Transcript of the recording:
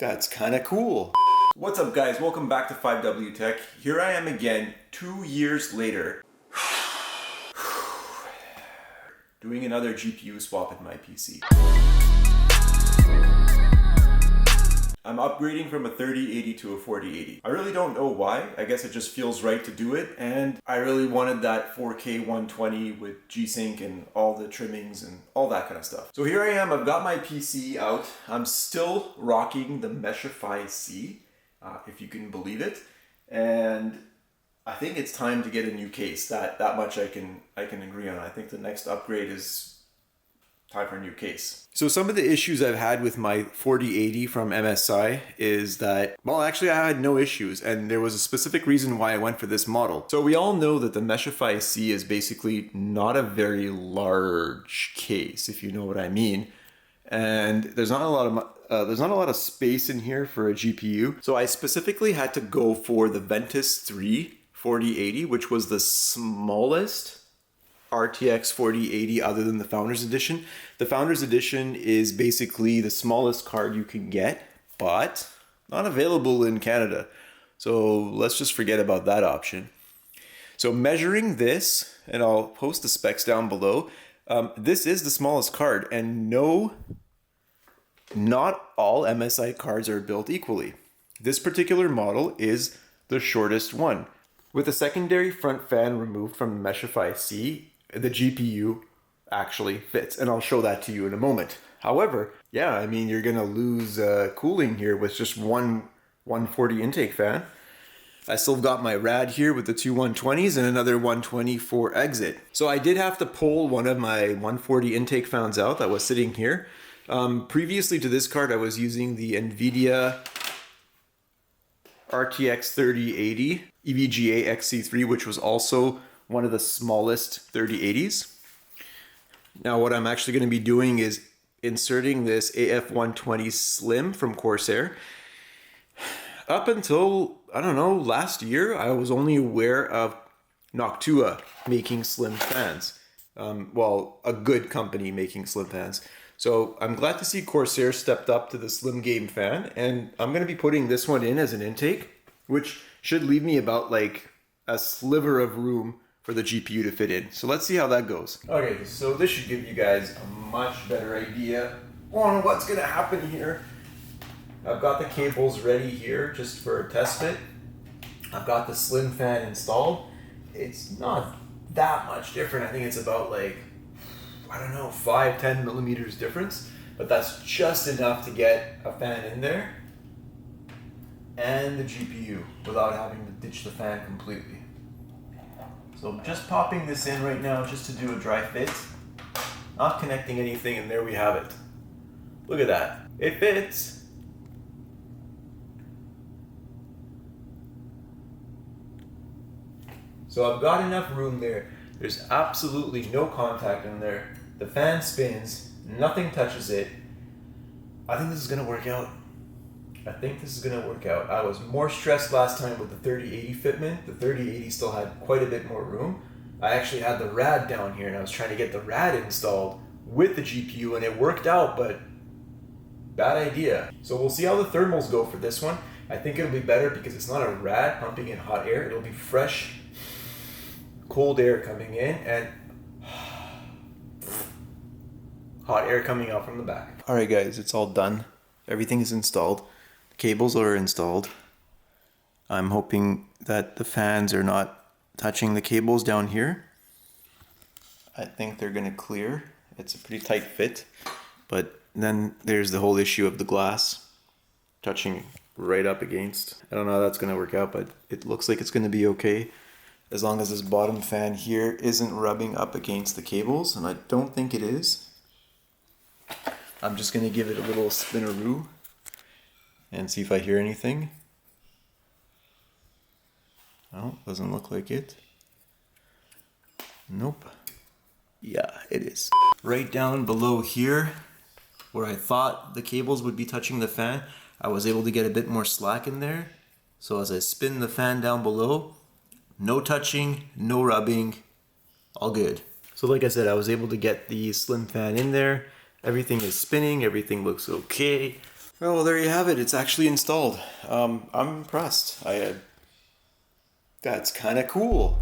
That's kind of cool. What's up guys, welcome back to 5W Tech. Here I am again, 2 years later, doing another GPU swap in my PC. I'm upgrading from a 3080 to a 4080. I really don't know why. I guess it just feels right to do it, and I really wanted that 4K 120 with G-Sync and all the trimmings and all that kind of stuff. So here I am, I've got my PC out. I'm still rocking the Meshify C, if you can believe it, and I think it's time to get a new case. That much I can agree on. I think the next upgrade is time for a new case. So some of the issues I've had with my 4080 from MSI is that, well, actually I had no issues, and there was a specific reason why I went for this model. So we all know that the Meshify C is basically not a very large case, if you know what I mean. And there's not a lot of space in here for a GPU. So I specifically had to go for the Ventus 3 4080, which was the smallest RTX 4080 other than the Founders Edition. The Founders Edition is basically the smallest card you can get, but not available in Canada. So let's just forget about that option. So measuring this, and I'll post the specs down below, this is the smallest card, and no, not all MSI cards are built equally. This particular model is the shortest one. With the secondary front fan removed from the Meshify C, the GPU actually fits, and I'll show that to you in a moment. However, yeah, I mean, you're gonna lose cooling here with just one 140 intake fan. I still got my rad here with the two 120s and another 120 for exit. So I did have to pull one of my 140 intake fans out that was sitting here. Previously to this card, I was using the EVGA RTX 3080 EVGA XC3, which was also one of the smallest 3080s. Now what I'm actually going to be doing is inserting this AF120 Slim from Corsair. Up until, I don't know, last year, I was only aware of Noctua making slim fans. Well, a good company making slim fans. So I'm glad to see Corsair stepped up to the slim game fan, and I'm going to be putting this one in as an intake, which should leave me about like a sliver of room for the GPU to fit in. So let's see how that goes. Okay, so this should give you guys a much better idea on what's gonna happen here. I've got the cables ready here just for a test fit. I've got the slim fan installed. It's not that much different. I think it's about like, I don't know, 5-10 millimeters difference, but that's just enough to get a fan in there and the GPU without having to ditch the fan completely. So I'm just popping this in right now just to do a dry fit. Not connecting anything, and there we have it. Look at that. It fits. So I've got enough room there. There's absolutely no contact in there. The fan spins, nothing touches it. I think this is gonna work out. I was more stressed last time with the 3080 fitment. The 3080 still had quite a bit more room. I actually had the rad down here, and I was trying to get the rad installed with the GPU, and it worked out, but bad idea. So we'll see how the thermals go for this one. I think it'll be better because it's not a rad pumping in hot air. It'll be fresh, cold air coming in, and hot air coming out from the back. All right, guys, it's all done. Everything is installed. Cables are installed. I'm hoping that the fans are not touching the cables down here. I think they're gonna clear. It's a pretty tight fit, but then there's the whole issue of the glass touching right up against. I don't know how that's gonna work out, but it looks like it's gonna be okay as long as this bottom fan here isn't rubbing up against the cables, and I don't think it is. I'm just gonna give it a little spinaroo and see if I hear anything. Oh, doesn't look like it. Nope. Yeah, it is. Right down below here, where I thought the cables would be touching the fan, I was able to get a bit more slack in there. So as I spin the fan down below, no touching, no rubbing, all good. So like I said, I was able to get the slim fan in there. Everything is spinning, everything looks okay. Oh, well, there you have it. It's actually installed. I'm impressed. That's kind of cool.